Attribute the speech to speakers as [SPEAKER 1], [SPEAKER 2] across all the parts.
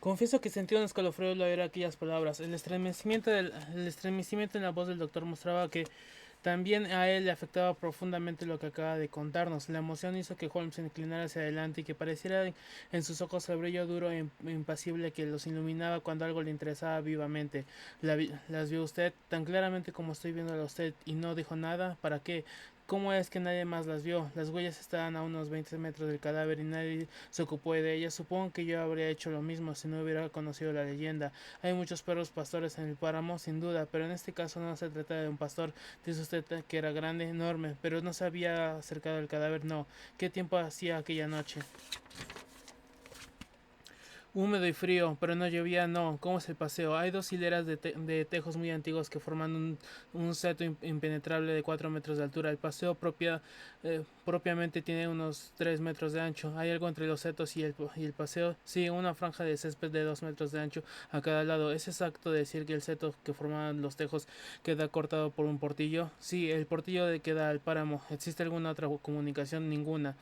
[SPEAKER 1] Confieso que sentí un escalofrío al oír aquellas palabras. El estremecimiento en la voz del doctor mostraba que también a él le afectaba profundamente lo que acaba de contarnos. La emoción hizo que Holmes se inclinara hacia adelante y que pareciera en sus ojos el brillo duro e impasible que los iluminaba cuando algo le interesaba vivamente. ¿Las vio usted tan claramente como estoy viéndola a usted y no dijo nada? ¿Para qué? ¿Cómo es que nadie más las vio? Las huellas estaban a unos 20 metros del cadáver y nadie se ocupó de ellas. Supongo que yo habría hecho lo mismo si no hubiera conocido la leyenda. Hay muchos perros pastores en el páramo, sin duda, pero en este caso no se trata de un pastor. Dice usted que era grande, enorme, pero no se había acercado al cadáver, no. ¿Qué tiempo hacía aquella noche? Húmedo y frío, pero no llovía, no. ¿Cómo es el paseo? Hay dos hileras de tejos muy antiguos que forman un seto impenetrable de 4 metros de altura. El paseo propiamente tiene unos 3 metros de ancho. Hay algo entre los setos y el paseo. Sí, una franja de césped de 2 metros de ancho a cada lado. ¿Es exacto decir que el seto que forman los tejos queda cortado por un portillo? Sí, el portillo queda al páramo. ¿Existe alguna otra comunicación? Ninguna.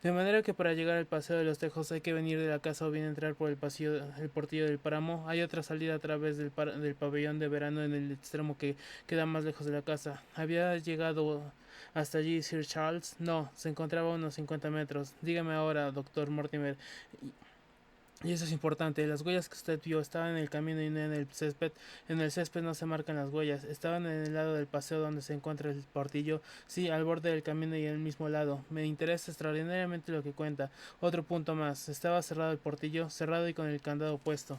[SPEAKER 1] De manera que para llegar al paseo de los Tejos hay que venir de la casa o bien entrar por el portillo del páramo. Hay otra salida a través del pabellón de verano en el extremo que queda más lejos de la casa. ¿Había llegado hasta allí Sir Charles? No, se encontraba a unos 50 metros. Dígame ahora, doctor Mortimer, y eso es importante. Las huellas que usted vio estaban en el camino y no en el césped. En el césped no se marcan las huellas. Estaban en el lado del paseo donde se encuentra el portillo. Sí, al borde del camino y en el mismo lado. Me interesa extraordinariamente lo que cuenta. Otro punto más. Estaba cerrado el portillo, cerrado y con el candado puesto.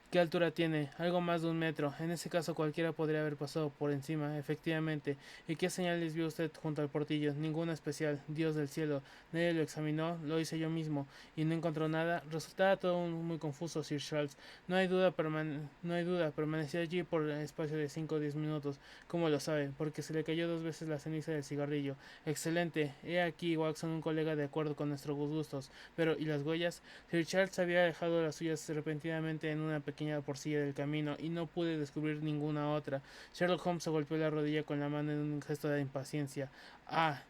[SPEAKER 1] ¿Qué altura tiene? Algo más de 1 metro. En ese caso cualquiera podría haber pasado por encima, efectivamente. ¿Y qué señales vio usted junto al portillo? Ninguna especial. Dios del cielo. Nadie lo examinó, lo hice yo mismo. ¿Y no encontró nada? Resultaba todo muy confuso, Sir Charles. No hay duda, permaneció allí por el espacio de 5 o 10 minutos. ¿Cómo lo sabe? Porque se le cayó 2 veces la ceniza del cigarrillo. Excelente. He aquí, Watson, un colega de acuerdo con nuestros gustos. Pero, ¿y las huellas? Sir Charles había dejado las suyas repentinamente en una pequeña porcilla del camino y no pude descubrir ninguna otra. Sherlock Holmes se golpeó la rodilla con la mano en un gesto de impaciencia. Ah,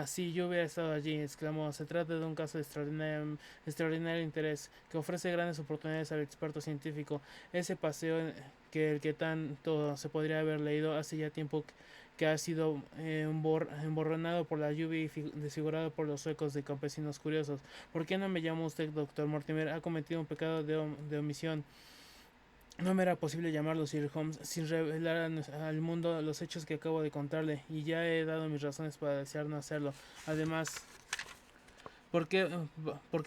[SPEAKER 1] sí, yo hubiera estado allí, exclamó. Se trata de un caso de extraordinario interés, que ofrece grandes oportunidades al experto científico. Ese paseo que el que tanto se podría haber leído hace ya tiempo que ha sido emborronado por la lluvia y desfigurado por los suecos de campesinos curiosos. ¿Por qué no me llama usted doctor Mortimer? Ha cometido un pecado de omisión. No me era posible llamarlo Sir Holmes sin revelar al mundo los hechos que acabo de contarle, y ya he dado mis razones para desear no hacerlo. Además, ¿por qué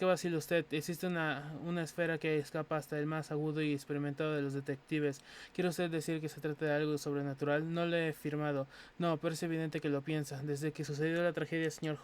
[SPEAKER 1] vacila usted? Existe una esfera que escapa hasta el más agudo y experimentado de los detectives. ¿Quiere usted decir que se trata de algo sobrenatural? No le he firmado. No, pero es evidente que lo piensa. Desde que sucedió la tragedia, señor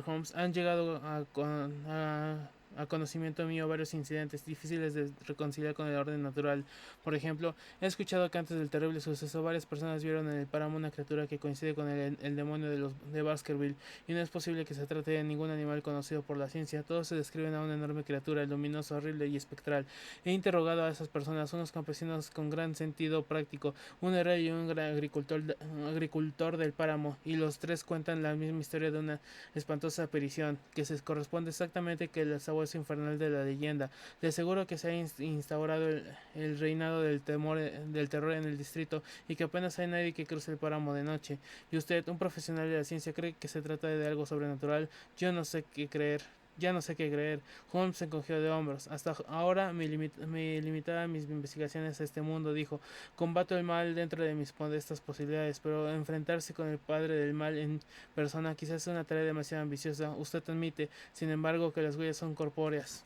[SPEAKER 1] Holmes, han llegado a conocimiento mío varios incidentes difíciles de reconciliar con el orden natural. Por ejemplo, he escuchado que antes del terrible suceso varias personas vieron en el páramo una criatura que coincide con el demonio de Baskerville, y no es posible que se trate de ningún animal conocido por la ciencia. Todos se describen a una enorme criatura, luminosa, horrible y espectral. He interrogado a esas personas, unos campesinos con gran sentido práctico, un héroe y un gran agricultor del páramo, y los tres cuentan la misma historia de una espantosa aparición, que se corresponde exactamente con el sabueso infernal de la leyenda. Le aseguro que se ha instaurado el reinado del terror en el distrito, y que apenas hay nadie que cruce el páramo de noche. Y usted, un profesional de la ciencia, cree que se trata de algo sobrenatural. Yo no sé qué creer. Ya no sé qué creer. Holmes se encogió de hombros. Hasta ahora me limitaba mis investigaciones a este mundo, dijo. Combato el mal dentro de mis modestas posibilidades, pero enfrentarse con el padre del mal en persona quizás es una tarea demasiado ambiciosa. Usted admite, sin embargo, que las huellas son corpóreas.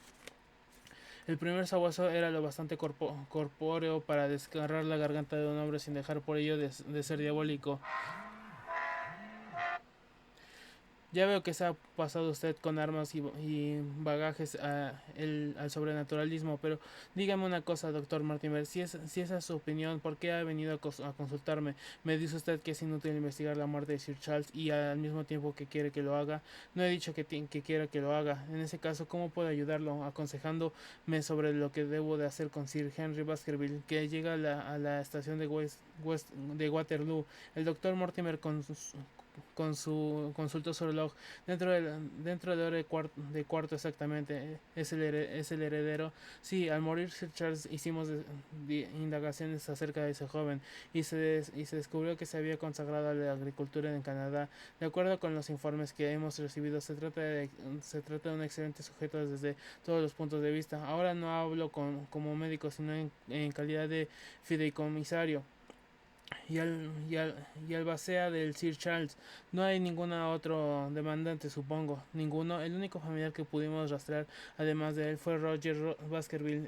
[SPEAKER 1] El primer sabueso era lo bastante corpóreo para desgarrar la garganta de un hombre sin dejar por ello de ser diabólico. Ya veo que se ha pasado usted con armas y bagajes al sobrenaturalismo, pero dígame una cosa, doctor Mortimer, si esa es su opinión, ¿por qué ha venido a consultarme? Me dice usted que es inútil investigar la muerte de Sir Charles y al mismo tiempo que quiere que lo haga. No he dicho que quiera que lo haga. En ese caso, ¿cómo puedo ayudarlo? Aconsejándome sobre lo que debo de hacer con Sir Henry Baskerville, que llega a la estación de Waterloo. El doctor Mortimer consultó su reloj. Dentro de hora de cuarto exactamente. Es el heredero. Sí, al morir Sir Charles hicimos indagaciones acerca de ese joven y se descubrió que se había consagrado a la agricultura en Canadá. De acuerdo con los informes que hemos recibido, se trata de un excelente sujeto desde todos los puntos de vista. Ahora no hablo como médico, sino en calidad de fideicomisario y albacea del Sir Charles. No hay ningún otro demandante, supongo. Ninguno. El único familiar que pudimos rastrear, además de él, fue Roger Baskerville,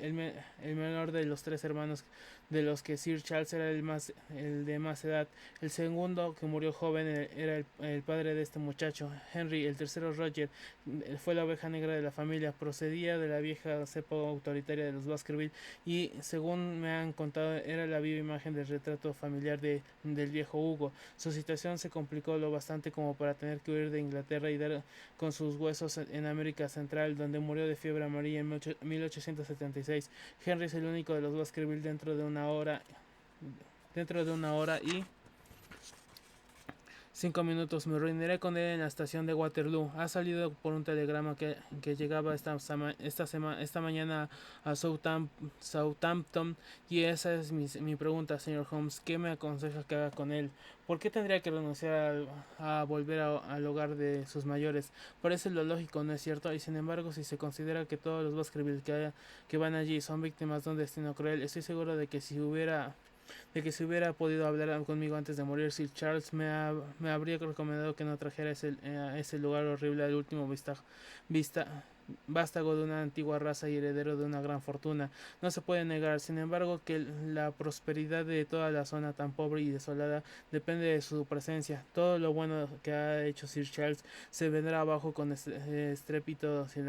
[SPEAKER 1] el menor de los tres hermanos, de los que Sir Charles era el de más edad. El segundo, que murió joven, era el padre de este muchacho, Henry. El tercero, Roger, fue la oveja negra de la familia. Procedía de la vieja cepa autoritaria de los Baskerville y, según me han contado, era la viva imagen del retrato familiar del viejo Hugo. Su situación se complicó lo bastante como para tener que huir de Inglaterra y dar con sus huesos en América Central, donde murió de fiebre amarilla en 1876. Henry es el único de los Baskerville dentro de una hora y 5 minutos. Me reuniré con él en la estación de Waterloo. Ha salido por un telegrama que llegaba esta mañana a Southampton, y esa es mi pregunta, señor Holmes. ¿Qué me aconseja que haga con él? ¿Por qué tendría que renunciar a volver al hogar de sus mayores? Parece lo lógico, ¿no es cierto? Y sin embargo, si se considera que todos los Baskerville que van allí son víctimas de un destino cruel, estoy seguro de que si hubiera podido hablar conmigo antes de morir, Sir Charles me habría recomendado que no trajera a ese lugar horrible al último vista, vástago de una antigua raza y heredero de una gran fortuna. No se puede negar, sin embargo, que la prosperidad de toda la zona tan pobre y desolada depende de su presencia. Todo lo bueno que ha hecho Sir Charles se vendrá abajo con estrépito si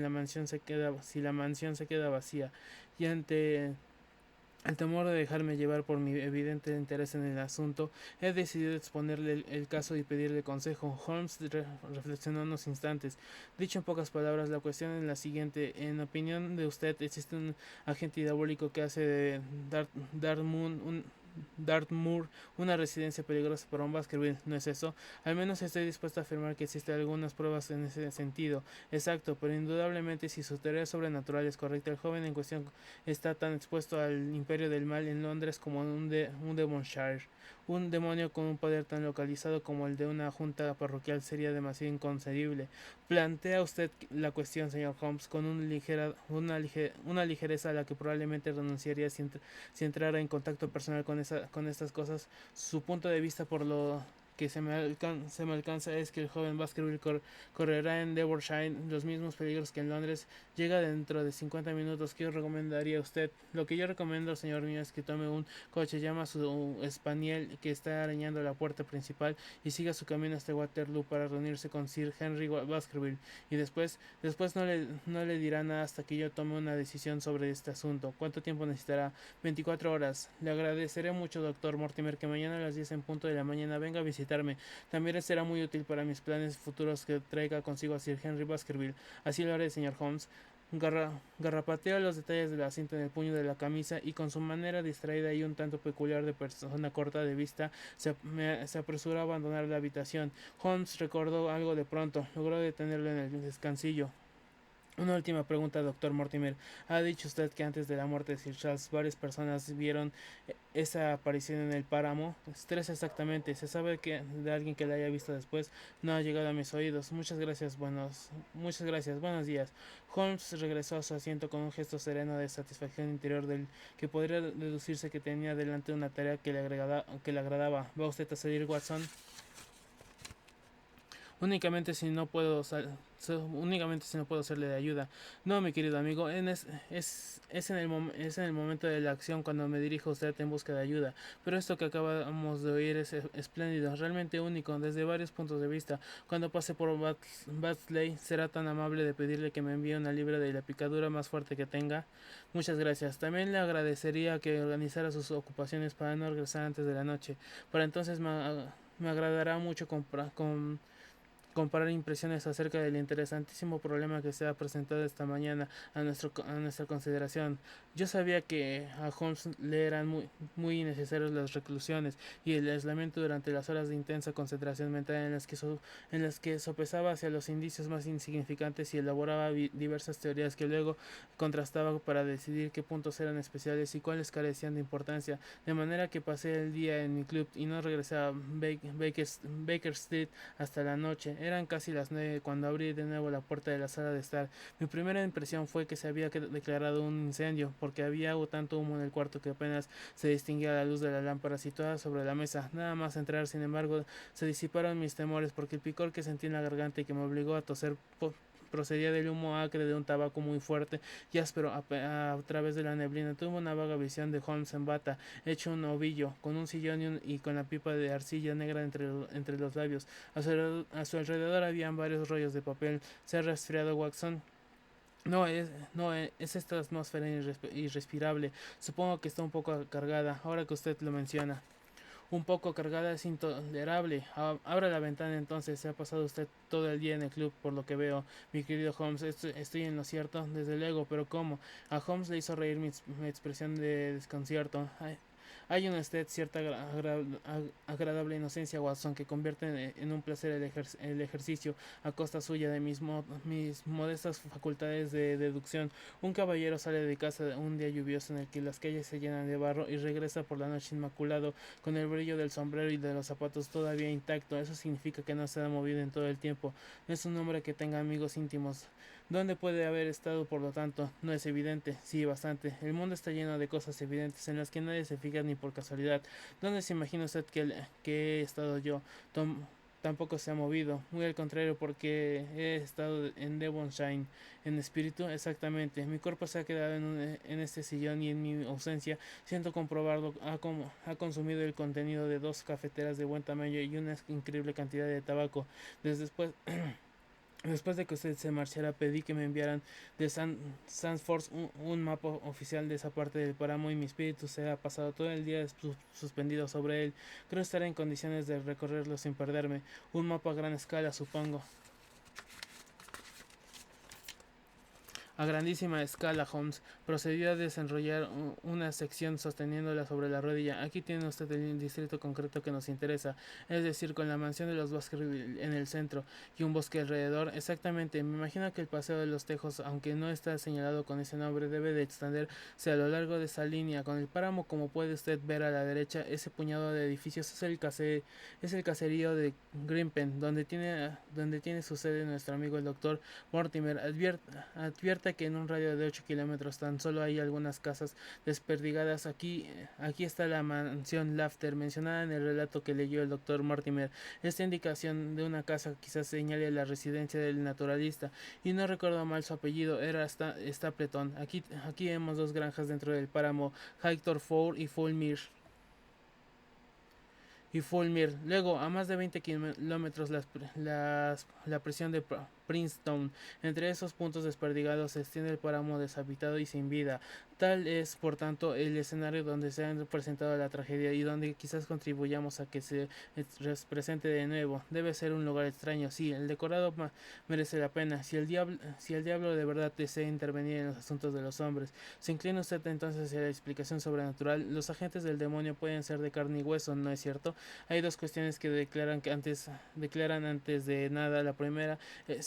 [SPEAKER 1] la mansión se queda vacía. Y ante el temor de dejarme llevar por mi evidente interés en el asunto, he decidido exponerle el caso y pedirle consejo. Holmes reflexionó unos instantes. Dicho en pocas palabras, la cuestión es la siguiente. En opinión de usted, ¿existe un agente diabólico que hace de Dartmoor una residencia peligrosa para un Baskerville? ¿No es eso? Al menos estoy dispuesto a afirmar que existen algunas pruebas en ese sentido. Exacto, pero indudablemente, si su teoría sobrenatural es correcta, el joven en cuestión está tan expuesto al imperio del mal en Londres como un Devonshire. Un demonio con un poder tan localizado como el de una junta parroquial sería demasiado inconcebible. Plantea usted la cuestión, señor Holmes, con una ligereza a la que probablemente renunciaría si entrara en contacto personal con estas cosas. Su punto de vista, por lo que se me alcanza, es que el joven Baskerville correrá en Devonshire los mismos peligros que en Londres. Llega dentro de 50 minutos. ¿Qué recomendaría usted? Lo que yo recomiendo, señor mío, es que tome un coche, llama a su spaniel que está arañando la puerta principal y siga su camino hasta Waterloo para reunirse con Sir Henry Baskerville. Y después no le dirá nada hasta que yo tome una decisión sobre este asunto. ¿Cuánto tiempo necesitará? 24 horas. Le agradeceré mucho, doctor Mortimer, que mañana a las 10 en punto de la mañana venga a visitarme. También será muy útil para mis planes futuros que traiga consigo a Sir Henry Baskerville. Así lo haré, señor Holmes. Garrapatea los detalles de la cinta en el puño de la camisa y, con su manera distraída y un tanto peculiar de persona corta de vista, se apresuró a abandonar la habitación. Holmes recordó algo de pronto. Logró detenerlo en el descansillo. Una última pregunta, doctor Mortimer. Ha dicho usted que antes de la muerte de Sir Charles varias personas vieron esa aparición en el páramo. Tres exactamente. Se sabe que de alguien que la haya visto después. No ha llegado a mis oídos. Muchas gracias. Buenos días. Holmes regresó a su asiento con un gesto sereno de satisfacción interior del que podría deducirse que tenía delante una tarea que le agradaba. ¿Va usted a salir, Watson? Únicamente si no puedo únicamente si no puedo serle de ayuda. No, mi querido amigo, es en el momento de la acción cuando me dirijo a usted en busca de ayuda. Pero esto que acabamos de oír es espléndido, realmente único desde varios puntos de vista. Cuando pase por Batsley, será tan amable de pedirle que me envíe una libra de la picadura más fuerte que tenga. Muchas gracias. También le agradecería que organizara sus ocupaciones para no regresar antes de la noche. Para entonces me agradará mucho comparar impresiones acerca del interesantísimo problema que se ha presentado esta mañana a nuestra consideración. Yo sabía que a Holmes le eran muy necesarias las reclusiones y el aislamiento durante las horas de intensa concentración mental en las que sopesaba hacia los indicios más insignificantes y elaboraba diversas teorías que luego contrastaba para decidir qué puntos eran especiales y cuáles carecían de importancia, de manera que pasé el día en mi club y no regresé a Baker Street hasta la noche. Eran casi las 9 cuando abrí de nuevo la puerta de la sala de estar. Mi primera impresión fue que se había declarado un incendio, porque había tanto humo en el cuarto que apenas se distinguía la luz de la lámpara situada sobre la mesa. Nada más entrar, sin embargo, se disiparon mis temores, porque el picor que sentí en la garganta y que me obligó a toser procedía del humo acre de un tabaco muy fuerte y áspero a través de la neblina. Tuve una vaga visión de Holmes en bata, hecho un ovillo, con un sillón y con la pipa de arcilla negra entre los labios. A su alrededor habían varios rollos de papel. Se ha resfriado Watson. No es esta atmósfera irrespirable. Supongo que está un poco cargada, ahora que usted lo menciona. Un poco cargada es intolerable. Abra la ventana entonces. Se ha pasado usted todo el día en el club, por lo que veo, mi querido Holmes. Estoy en lo cierto, desde luego, pero ¿cómo? A Holmes le hizo reír mi expresión de desconcierto. Hay en usted cierta agradable inocencia, Watson, que convierte en un placer el ejercicio a costa suya de mis modestas facultades de deducción. Un caballero sale de casa un día lluvioso en el que las calles se llenan de barro y regresa por la noche inmaculado, con el brillo del sombrero y de los zapatos todavía intacto. Eso significa que no se ha movido en todo el tiempo. No es un hombre que tenga amigos íntimos. ¿Dónde puede haber estado, por lo tanto? No es evidente. Sí, bastante. El mundo está lleno de cosas evidentes en las que nadie se fija ni por casualidad. ¿Dónde se imagina usted que he estado yo? Tampoco se ha movido. Muy al contrario, porque he estado en Devonshire. En espíritu, exactamente. Mi cuerpo se ha quedado en este sillón y en mi ausencia siento comprobarlo. Ha consumido el contenido de 2 cafeteras de buen tamaño y una increíble cantidad de tabaco. Después Después de que usted se marchara, pedí que me enviaran de Sanford un mapa oficial de esa parte del páramo y mi espíritu se ha pasado todo el día suspendido sobre él. Creo estar en condiciones de recorrerlo sin perderme. Un mapa a gran escala, supongo. A grandísima escala, Holmes procedió a desenrollar una sección sosteniéndola sobre la rodilla. Aquí tiene usted el distrito concreto que nos interesa, es decir, con la mansión de los Baskerville en el centro y un bosque alrededor. Exactamente, me imagino que el paseo de los Tejos, aunque no está señalado con ese nombre, debe de extenderse a lo largo de esa línea. Con el páramo, como puede usted ver a la derecha, ese puñado de edificios es el caserío de Grimpen, donde tiene su sede nuestro amigo el doctor Mortimer. Advierte que en un radio de 8 kilómetros tan solo hay algunas casas desperdigadas. Aquí está la mansión Lafter, mencionada en el relato que leyó el doctor Mortimer. Esta indicación de una casa quizás señale la residencia del naturalista, y no recuerdo mal su apellido, era Stapleton. Aquí vemos 2 granjas dentro del páramo, Hector Four y Fulmir. Luego, a más de 20 kilómetros, la prisión de Princeton. Entre esos puntos desperdigados se extiende el páramo deshabitado y sin vida. Tal es, por tanto, el escenario donde se ha presentado la tragedia y donde quizás contribuyamos a que se presente de nuevo. Debe ser un lugar extraño, sí, el decorado merece la pena. Si el diablo de verdad desea intervenir en los asuntos de los hombres, se inclina usted entonces hacia la explicación sobrenatural. Los agentes del demonio pueden ser de carne y hueso, ¿no es cierto? Hay 2 cuestiones que declaran antes de nada. La primera es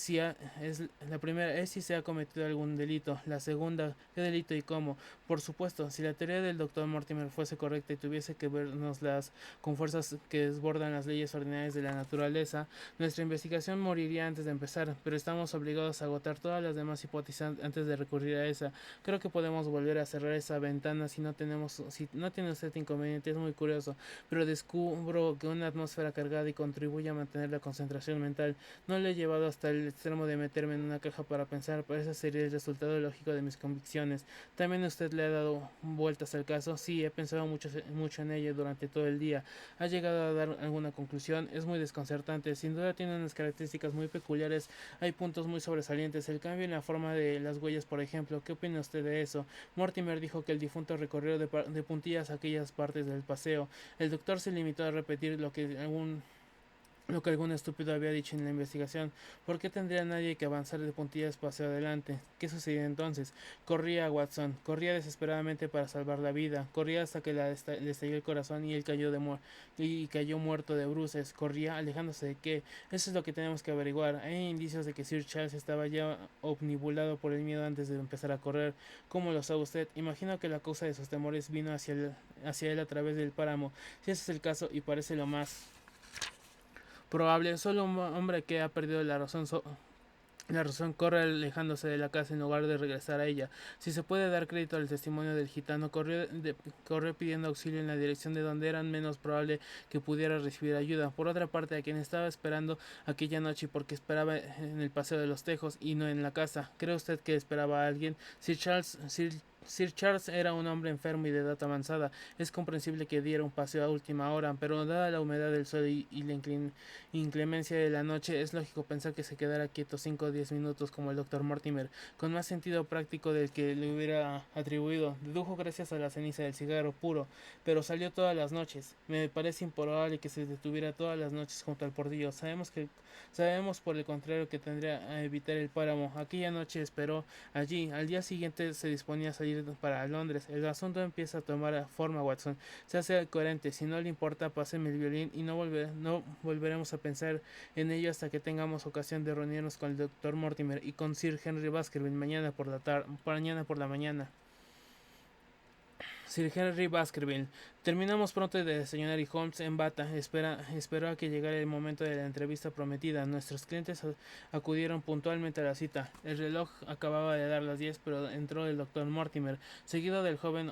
[SPEAKER 1] si se ha cometido algún delito. La segunda, ¿qué delito y cómo? Por supuesto, si la teoría del doctor Mortimer fuese correcta y tuviese que vernoslas con fuerzas que desbordan las leyes ordinarias de la naturaleza, nuestra investigación moriría antes de empezar, pero estamos obligados a agotar todas las demás hipótesis antes de recurrir a esa. Creo que podemos volver a cerrar esa ventana si no tiene usted inconveniente. Es muy curioso, pero descubro que una atmósfera cargada y contribuye a mantener la concentración mental. No le he llevado hasta el extremo de meterme en una caja para pensar, pero ese sería el resultado lógico de mis convicciones. También usted le ha dado vueltas al caso. Sí, he pensado mucho en ello durante todo el día. ¿Ha llegado a dar alguna conclusión? Es muy desconcertante. Sin duda tiene unas características muy peculiares. Hay puntos muy sobresalientes. El cambio en la forma de las huellas, por ejemplo. ¿Qué opina usted de eso? Mortimer dijo que el difunto recorrió de puntillas aquellas partes del paseo. El doctor se limitó a repetir lo que lo que algún estúpido había dicho en la investigación. ¿Por qué tendría nadie que avanzar de puntillas hacia adelante? ¿Qué sucedió entonces? Corría Watson, corría desesperadamente para salvar la vida, corría hasta que le estalló el corazón y él cayó muerto de bruces, corría alejándose de qué. Eso es lo que tenemos que averiguar. Hay indicios de que Sir Charles estaba ya omnibulado por el miedo antes de empezar a correr. ¿Cómo lo sabe usted? Imagino que la causa de sus temores vino hacia él a través del páramo. Si ese es el caso, y parece lo más probable, solo un hombre que ha perdido la razón corre alejándose de la casa en lugar de regresar a ella. Si se puede dar crédito al testimonio del gitano, corrió pidiendo auxilio en la dirección de donde era menos probable que pudiera recibir ayuda. Por otra parte, a quien estaba esperando aquella noche porque esperaba en el paseo de los tejos y no en la casa. ¿Cree usted que esperaba a alguien? Sir Charles era un hombre enfermo y de edad avanzada. Es comprensible que diera un paseo a última hora, pero dada la humedad del suelo y la inclemencia de la noche, es lógico pensar que se quedara quieto 5 o 10 minutos como el doctor Mortimer, con más sentido práctico del que le hubiera atribuido. Dedujo gracias a la ceniza del cigarro puro, pero salió todas las noches. Me parece improbable que se detuviera todas las noches junto al portillo. Sabemos por el contrario que tendría a evitar el páramo. Aquella noche esperó allí. Al día siguiente se disponía a salir para Londres. El asunto empieza a tomar forma, Watson. Se hace coherente. Si no le importa, páseme el violín y no volveremos a pensar en ello hasta que tengamos ocasión de reunirnos con el doctor Mortimer y con Sir Henry Baskerville mañana por la mañana. Sir Henry Baskerville. Terminamos pronto de desayunar y Holmes en bata esperó a que llegara el momento de la entrevista prometida. Nuestros clientes acudieron puntualmente a la cita. El reloj acababa de dar las 10, pero entró el doctor Mortimer, seguido del joven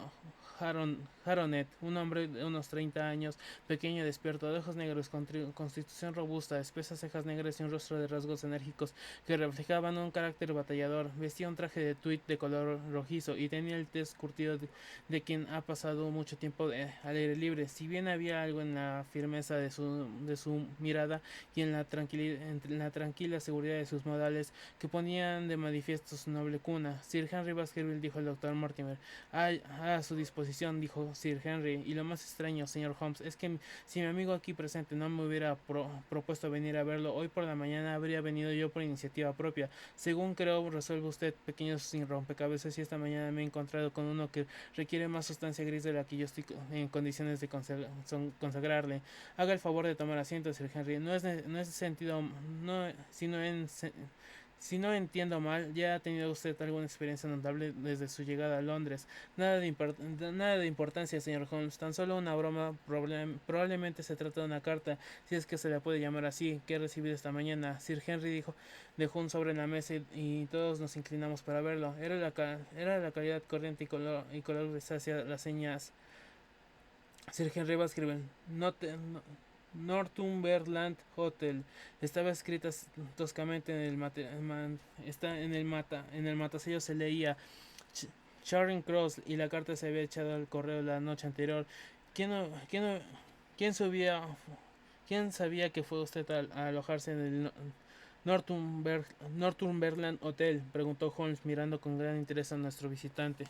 [SPEAKER 1] Haronet, un hombre de unos 30 años, pequeño, despierto, de ojos negros, constitución robusta, espesas cejas negras y un rostro de rasgos enérgicos que reflejaban un carácter batallador. Vestía un traje de tweed de color rojizo y tenía el tez curtido de quien ha pasado mucho tiempo al aire libre. Si bien había algo en la firmeza de su mirada y en la tranquila seguridad de sus modales que ponían de manifiesto su noble cuna. Sir Henry Baskerville, dijo el doctor Mortimer. A su disposición, dijo Sir Henry. Y lo más extraño, señor Holmes, es que si mi amigo aquí presente no me hubiera propuesto venir a verlo, hoy por la mañana habría venido yo por iniciativa propia. Según creo, resuelve usted pequeños sin rompecabezas y esta mañana me he encontrado con uno que requiere más sustancia gris de la que yo estoy en condiciones de consagrarle. Haga el favor de tomar asiento, Sir Henry. No es sentido, no, sino en si no entiendo mal, ya ha tenido usted alguna experiencia notable desde su llegada a Londres. Nada de importancia, señor Holmes. Tan solo una broma. Probablemente se trata de una carta, si es que se la puede llamar así, que he recibido esta mañana. Sir Henry dejó un sobre en la mesa y todos nos inclinamos para verlo. Era la calidad corriente y color grisácea, las señas. Sir Henry Baskerville. Northumberland Hotel. Estaba escrita toscamente en el matasello se leía Charing Cross y la carta se había echado al correo la noche anterior. ¿Quién, no- quién, no- quién sabía, quién sabía que fue usted a alojarse en el Northumberland Hotel? Preguntó Holmes mirando con gran interés a nuestro visitante.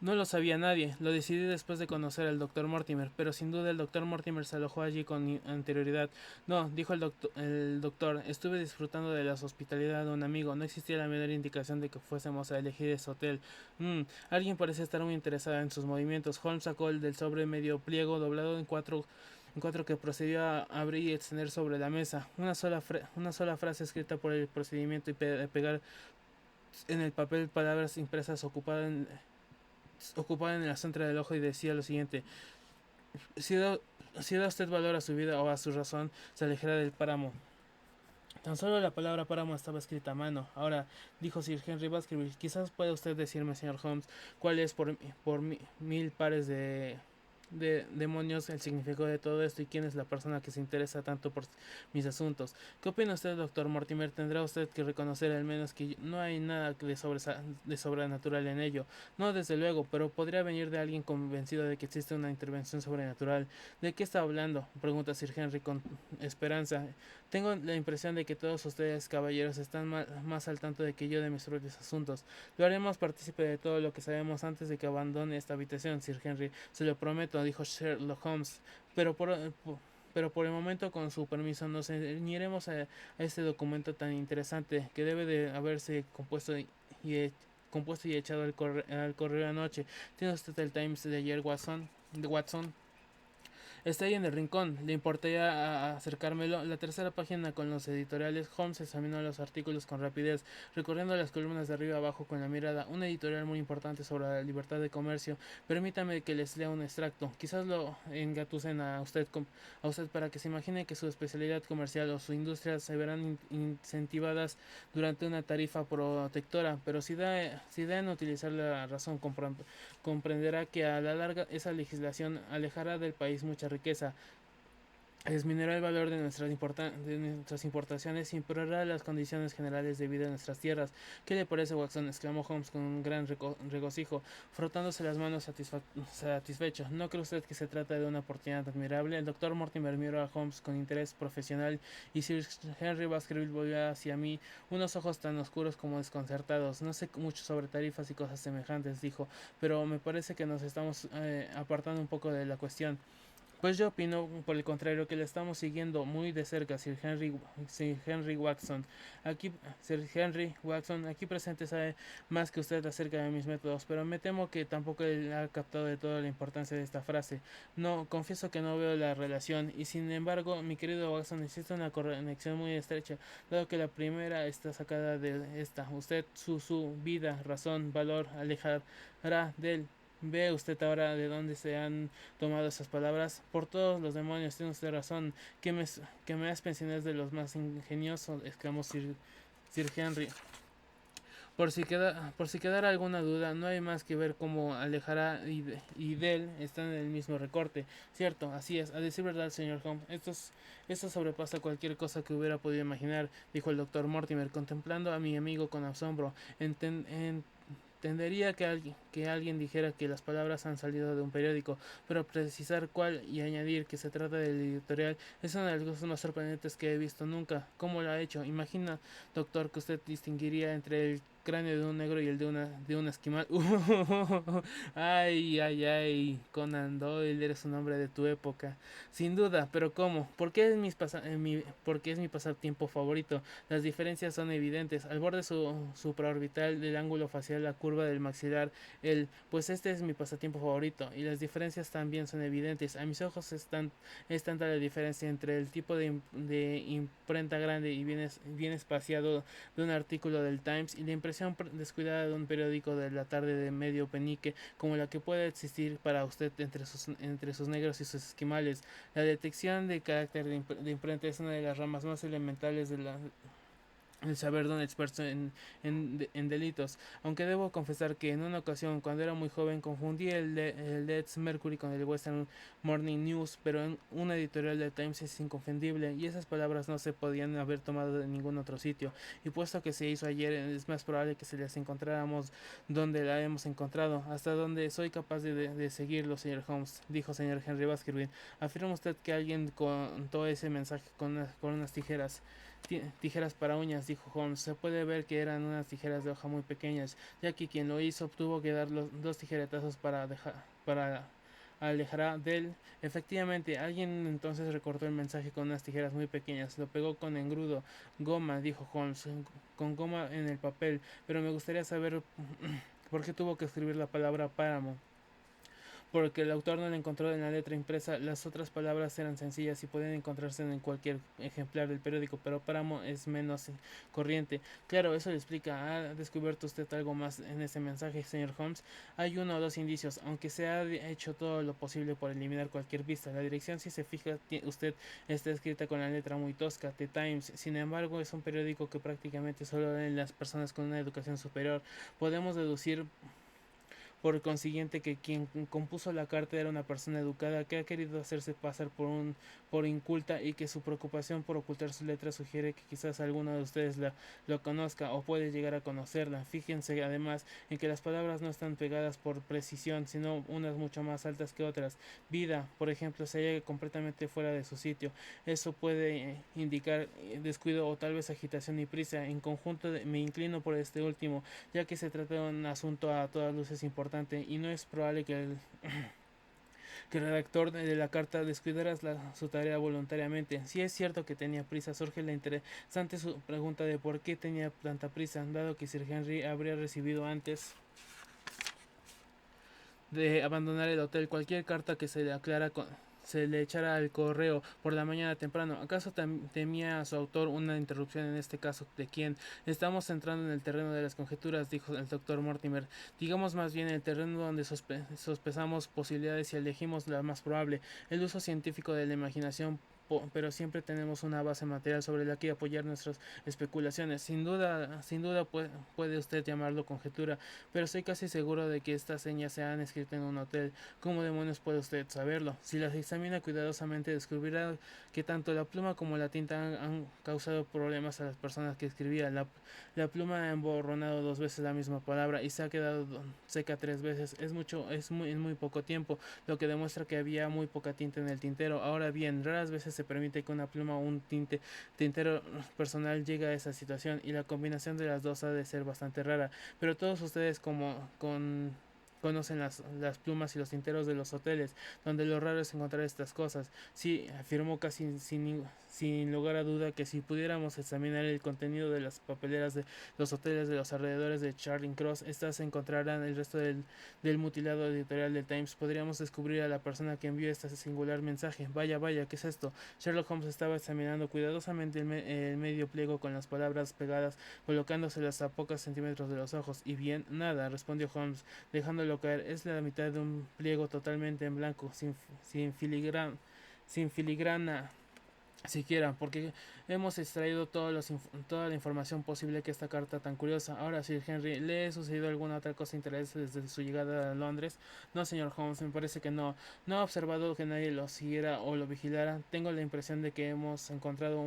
[SPEAKER 1] No lo sabía nadie, lo decidí después de conocer al doctor Mortimer, pero sin duda el doctor Mortimer se alojó allí con anterioridad. No, dijo el doctor, estuve disfrutando de la hospitalidad de un amigo, no existía la menor indicación de que fuésemos a elegir ese hotel. Alguien parece estar muy interesado en sus movimientos. Holmes sacó del sobre medio pliego doblado en cuatro que procedió a abrir y extender sobre la mesa. Una sola frase escrita por el procedimiento y pegar en el papel palabras impresas ocupada en el centro del ojo y decía lo siguiente: si da, si da usted valor a su vida o a su razón, se alejará del páramo. Tan solo la palabra páramo estaba escrita a mano. Ahora, dijo Sir Henry Baskerville, quizás pueda usted decirme, señor Holmes, cuál es por mil pares de demonios el significado de todo esto y quién es la persona que se interesa tanto por mis asuntos. ¿Qué opina usted, doctor Mortimer? Tendrá usted que reconocer al menos que no hay nada de sobrenatural en ello. No, desde luego, pero podría venir de alguien convencido de que existe una intervención sobrenatural. ¿De qué está hablando? Pregunta Sir Henry con esperanza. Tengo la impresión de que todos ustedes, caballeros, están más al tanto de que yo de mis propios asuntos. Lo haremos partícipe de todo lo que sabemos antes de que abandone esta habitación, Sir Henry. Se lo prometo. cierto, dijo Sherlock Holmes, pero pero por el momento, con su permiso, nos ceñiremos a este documento tan interesante que debe de haberse y, compuesto y echado al correo anoche. ¿Tiene usted el Times de ayer, Watson? Está ahí en el rincón. ¿Le importaría acercármelo? La tercera página con los editoriales. Holmes examinó los artículos con rapidez, recorriendo las columnas de arriba abajo con la mirada. Un editorial muy importante sobre la libertad de comercio. Permítame que les lea un extracto. Quizás lo engatusen a usted para que se imagine que su especialidad comercial o su industria se verán incentivadas durante una tarifa protectora, pero si da en utilizar la razón, comprenderá que a la larga esa legislación alejará del país mucha riqueza, disminuirá el valor de nuestras importaciones y empeorará las condiciones generales de vida en nuestras tierras. ¿Qué le parece, Watson? Exclamó Holmes con un gran regocijo, frotándose las manos satisfecho. ¿No cree usted que se trata de una oportunidad admirable? El doctor Mortimer miró a Holmes con interés profesional y Sir Henry Baskerville volvió hacia mí unos ojos tan oscuros como desconcertados. No sé mucho sobre tarifas y cosas semejantes, dijo, pero me parece que nos estamos apartando un poco de la cuestión. Pues yo opino, por el contrario, que le estamos siguiendo muy de cerca, Sir Henry Watson. Aquí, Sir Henry Watson, aquí presente sabe más que usted acerca de mis métodos, pero me temo que tampoco él ha captado de toda la importancia de esta frase. No, confieso que no veo la relación, y sin embargo, mi querido Watson, existe una conexión muy estrecha, dado que la primera está sacada de esta. Usted, su vida, razón, valor, alejará del. ¿Ve usted ahora de dónde se han tomado esas palabras? Por todos los demonios, tiene usted razón. Que me has pensionado es de los más ingeniosos, exclamó Sir Henry. Por si quedara alguna duda, no hay más que ver cómo Alejara y Dell están en el mismo recorte. Cierto, así es. A decir verdad, señor Holmes, esto sobrepasa cualquier cosa que hubiera podido imaginar, dijo el doctor Mortimer, contemplando a mi amigo con asombro. Entendería que alguien dijera que las palabras han salido de un periódico, pero precisar cuál y añadir que se trata del editorial es una de las cosas más sorprendentes que he visto nunca. ¿Cómo lo ha hecho? Imagina, doctor, que usted distinguiría entre el cráneo de un negro y el de un esquimal. Ay, ay, ay, Conan Doyle, eres un hombre de tu época. Sin duda, pero ¿cómo? Porque es mi pasatiempo favorito. Las diferencias son evidentes. Al borde supraorbital del ángulo facial, la curva del maxilar, pues este es mi pasatiempo favorito. Y las diferencias también son evidentes. A mis ojos es tanta la diferencia entre el tipo de imprenta grande y bien espaciado de un artículo del Times y la impresión descuidada de un periódico de la tarde de medio penique como la que puede existir para usted entre sus negros y sus esquimales. La detección de carácter de imprenta es una de las ramas más elementales de el saber de un experto en delitos, aunque debo confesar que en una ocasión, cuando era muy joven, confundí el Leeds Mercury con el Western Morning News, pero en una editorial de Times es inconfundible y esas palabras no se podían haber tomado de ningún otro sitio, y puesto que se hizo ayer, es más probable que se las encontráramos donde la hemos encontrado, hasta donde soy capaz de seguirlo, señor Holmes, dijo señor Henry Baskerville. ¿Afirma usted que alguien contó ese mensaje con unas tijeras? Tijeras para uñas, dijo Holmes. Se puede ver que eran unas tijeras de hoja muy pequeñas, ya que quien lo hizo tuvo que dar los dos tijeretazos para alejar de él. Efectivamente, alguien entonces recortó el mensaje con unas tijeras muy pequeñas, lo pegó con engrudo, goma, dijo Holmes, con goma en el papel, pero me gustaría saber por qué tuvo que escribir la palabra páramo. Porque el autor no le encontró en la letra impresa. Las otras palabras eran sencillas y podían encontrarse en cualquier ejemplar del periódico, pero páramo es menos corriente. Claro, eso le explica. ¿Ha descubierto usted algo más en ese mensaje, señor Holmes? Hay uno o dos indicios, aunque se ha hecho todo lo posible por eliminar cualquier pista. La dirección, si se fija usted, está escrita con la letra muy tosca, The Times. Sin embargo, es un periódico que prácticamente solo leen las personas con una educación superior. Podemos deducir por consiguiente que quien compuso la carta era una persona educada que ha querido hacerse pasar por inculta y que su preocupación por ocultar su letra sugiere que quizás alguno de ustedes lo conozca o puede llegar a conocerla. Fíjense además en que las palabras no están pegadas por precisión, sino unas mucho más altas que otras. Vida, por ejemplo, se halla completamente fuera de su sitio. Eso puede indicar descuido o tal vez agitación y prisa. En conjunto me inclino por este último, ya que se trata de un asunto a todas luces importante y no es probable que que el redactor de la carta descuidara su tarea voluntariamente. Si es cierto que tenía prisa, surge la interesante pregunta de por qué tenía tanta prisa, dado que Sir Henry habría recibido antes de abandonar el hotel cualquier carta que se le echara al correo por la mañana temprano. ¿Acaso temía a su autor una interrupción en este caso? ¿De quién? Estamos entrando en el terreno de las conjeturas, dijo el doctor Mortimer. Digamos más bien el terreno donde sospechamos posibilidades y elegimos la más probable. El uso científico de la imaginación, pero siempre tenemos una base material sobre la que apoyar nuestras especulaciones. Sin duda puede usted llamarlo conjetura, pero estoy casi seguro de que estas señas se han escrito en un hotel. ¿Cómo demonios puede usted saberlo? Si las examina cuidadosamente, descubrirá que tanto la pluma como la tinta han causado problemas a las personas que escribían. La pluma ha emborronado 2 veces la misma palabra y se ha quedado seca 3 veces. En muy poco tiempo, lo que demuestra que había muy poca tinta en el tintero. Ahora bien, raras veces se permite que una pluma o un tintero personal llegue a esa situación, y la combinación de las dos ha de ser bastante rara. Pero todos ustedes conocen las plumas y los tinteros de los hoteles, donde lo raro es encontrar estas cosas. Sí, afirmó casi sin lugar a duda que si pudiéramos examinar el contenido de las papeleras de los hoteles de los alrededores de Charing Cross, estas encontrarán el resto del mutilado editorial del Times. Podríamos descubrir a la persona que envió este singular mensaje. Vaya, vaya, ¿qué es esto? Sherlock Holmes estaba examinando cuidadosamente el medio pliego con las palabras pegadas, colocándoselas a pocos centímetros de los ojos. Y bien, nada, respondió Holmes, dejándolo caer. Es la mitad de un pliego totalmente en blanco, sin filigrana siquiera, porque hemos extraído toda la información posible que esta carta tan curiosa. Ahora, Sir Henry, ¿le ha sucedido alguna otra cosa interesante desde su llegada a Londres? No, señor Holmes, me parece que no. No ha observado que nadie lo siguiera o lo vigilara. Tengo la impresión de que hemos encontrado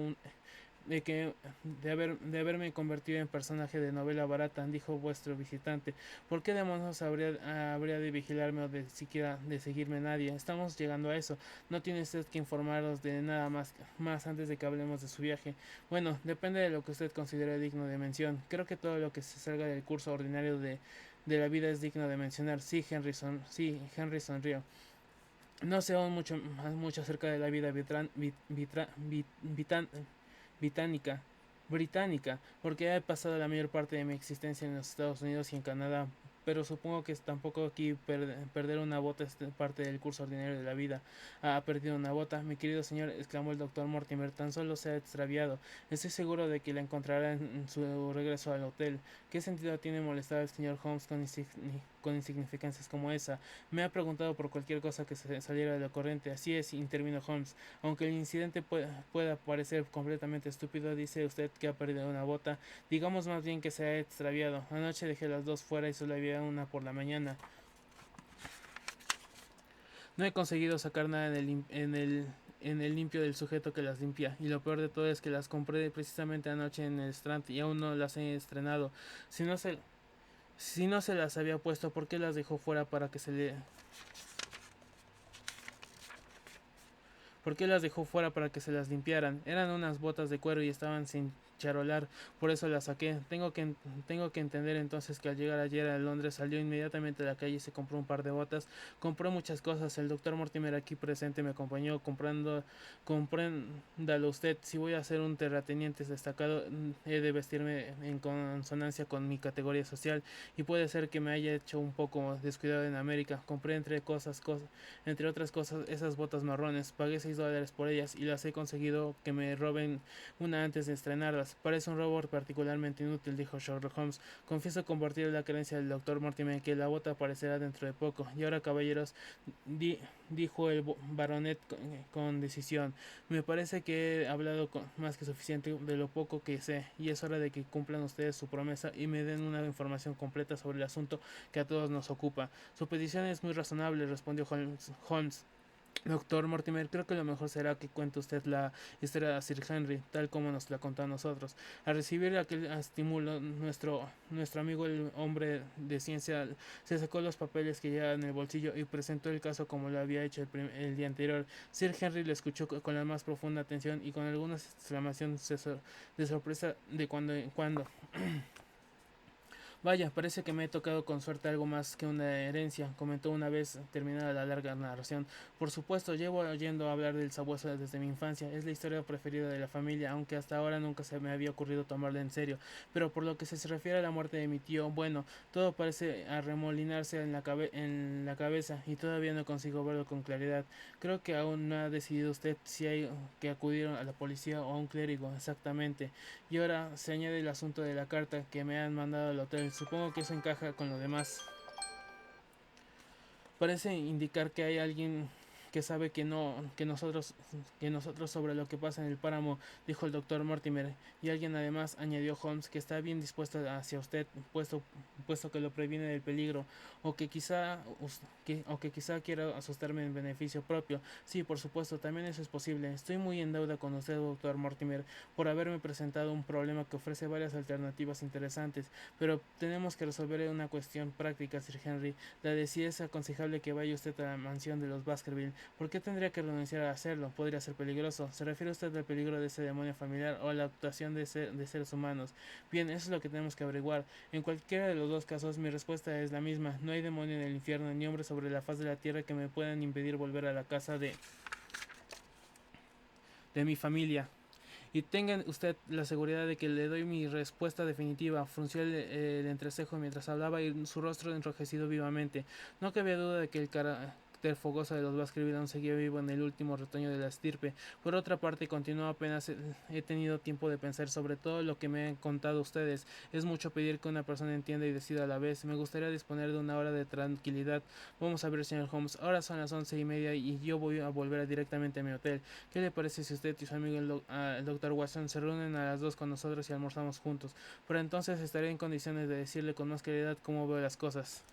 [SPEAKER 1] de que de haberme convertido en personaje de novela barata, dijo vuestro visitante. ¿Por qué demonios habría de vigilarme o de siquiera de seguirme nadie? Estamos llegando a eso. No tiene usted que informaros de nada más antes de que hablemos de su viaje. Bueno, depende de lo que usted considere digno de mención. Creo que todo lo que se salga del curso ordinario de la vida es digno de mencionar. Sí, Henry sonrió. No sé aún mucho acerca de la vida británica, británica, porque he pasado la mayor parte de mi existencia en los Estados Unidos y en Canadá, pero supongo que tampoco aquí perder una bota es parte del curso ordinario de la vida. Ha perdido una bota, mi querido señor, exclamó el doctor Mortimer, tan solo se ha extraviado. Estoy seguro de que la encontrará en su regreso al hotel. ¿Qué sentido tiene molestar al señor Holmes con insignificancias como esa? Me ha preguntado por cualquier cosa que se saliera de la corriente. Así es, intervino Holmes. Aunque el incidente pueda parecer completamente estúpido, dice usted que ha perdido una bota. Digamos más bien que se ha extraviado. Anoche dejé las dos fuera y solo había una por la mañana. No he conseguido sacar nada en el limpio del sujeto que las limpia, y lo peor de todo es que las compré precisamente anoche en el Strand y aún no las he estrenado. Si no se, si no se las había puesto, ¿por qué las dejó fuera para que se le ¿Por qué las dejó fuera para que se las limpiaran? Eran unas botas de cuero y estaban sin charolar, por eso las saqué. Tengo que entender entonces que al llegar ayer a Londres salió inmediatamente a la calle y se compró un par de botas. Compró muchas cosas. El doctor Mortimer aquí presente me acompañó compréndalo usted. Si voy a ser un terrateniente destacado, he de vestirme en consonancia con mi categoría social, y puede ser que me haya hecho un poco descuidado en América. Compré entre otras cosas esas botas marrones. Pagué $6 por ellas y las he conseguido que me roben una antes de estrenarlas. Parece un robo particularmente inútil, dijo Sherlock Holmes. Confieso compartir la creencia del doctor Mortimer que la bota aparecerá dentro de poco. Y ahora, caballeros, dijo el baronet con decisión, me parece que he hablado más que suficiente de lo poco que sé, y es hora de que cumplan ustedes su promesa y me den una información completa sobre el asunto que a todos nos ocupa. Su petición es muy razonable, respondió Holmes. Doctor Mortimer, creo que lo mejor será que cuente usted la historia de Sir Henry, tal como nos la contó a nosotros. Al recibir aquel estímulo, nuestro amigo, el hombre de ciencia, se sacó los papeles que llevaba en el bolsillo y presentó el caso como lo había hecho el día anterior. Sir Henry le escuchó con la más profunda atención y con algunas exclamaciones de sorpresa de cuando en cuando. Vaya, parece que me he tocado con suerte algo más que una herencia, comentó una vez terminada la larga narración. Por supuesto, llevo oyendo hablar del sabueso desde mi infancia, es la historia preferida de la familia, aunque hasta ahora nunca se me había ocurrido tomarla en serio. Pero por lo que se refiere a la muerte de mi tío, bueno, todo parece arremolinarse en la cabeza y todavía no consigo verlo con claridad. Creo que aún no ha decidido usted si hay que acudir a la policía o a un clérigo, exactamente. Y ahora se añade el asunto de la carta que me han mandado al hotel. Supongo que eso encaja con lo demás. Parece indicar que hay alguien que sabe que nosotros sobre lo que pasa en el páramo, dijo el doctor Mortimer, y alguien además, añadió Holmes, que está bien dispuesto hacia usted, puesto que lo previene del peligro, o que quizá quiera asustarme en beneficio propio. Sí, por supuesto, también eso es posible. Estoy muy en deuda con usted, doctor Mortimer, por haberme presentado un problema que ofrece varias alternativas interesantes, pero tenemos que resolver una cuestión práctica, Sir Henry, la de si es aconsejable que vaya usted a la mansión de los Baskerville. ¿Por qué tendría que renunciar a hacerlo? Podría ser peligroso. ¿Se refiere usted al peligro de ese demonio familiar o a la actuación de seres humanos? Bien, eso es lo que tenemos que averiguar. En cualquiera de los dos casos, mi respuesta es la misma. No hay demonio en el infierno ni hombre sobre la faz de la tierra que me puedan impedir volver a la casa de mi familia. Y tenga usted la seguridad de que le doy mi respuesta definitiva. Frunció el entrecejo mientras hablaba y su rostro enrojecido vivamente. No cabía duda de que el carácter fogoso de los Baskerville aún seguía vivo en el último retoño de la estirpe. Por otra parte, continuó, apenas he tenido tiempo de pensar sobre todo lo que me han contado ustedes. Es mucho pedir que una persona entienda y decida a la vez. Me gustaría disponer de una hora de tranquilidad. Vamos a ver, señor Holmes. Ahora son las 11:30 y yo voy a volver directamente a mi hotel. ¿Qué le parece si usted y su amigo el doctor Watson se reúnen a las 2 con nosotros y almorzamos juntos? Pero entonces estaré en condiciones de decirle con más claridad cómo veo las cosas.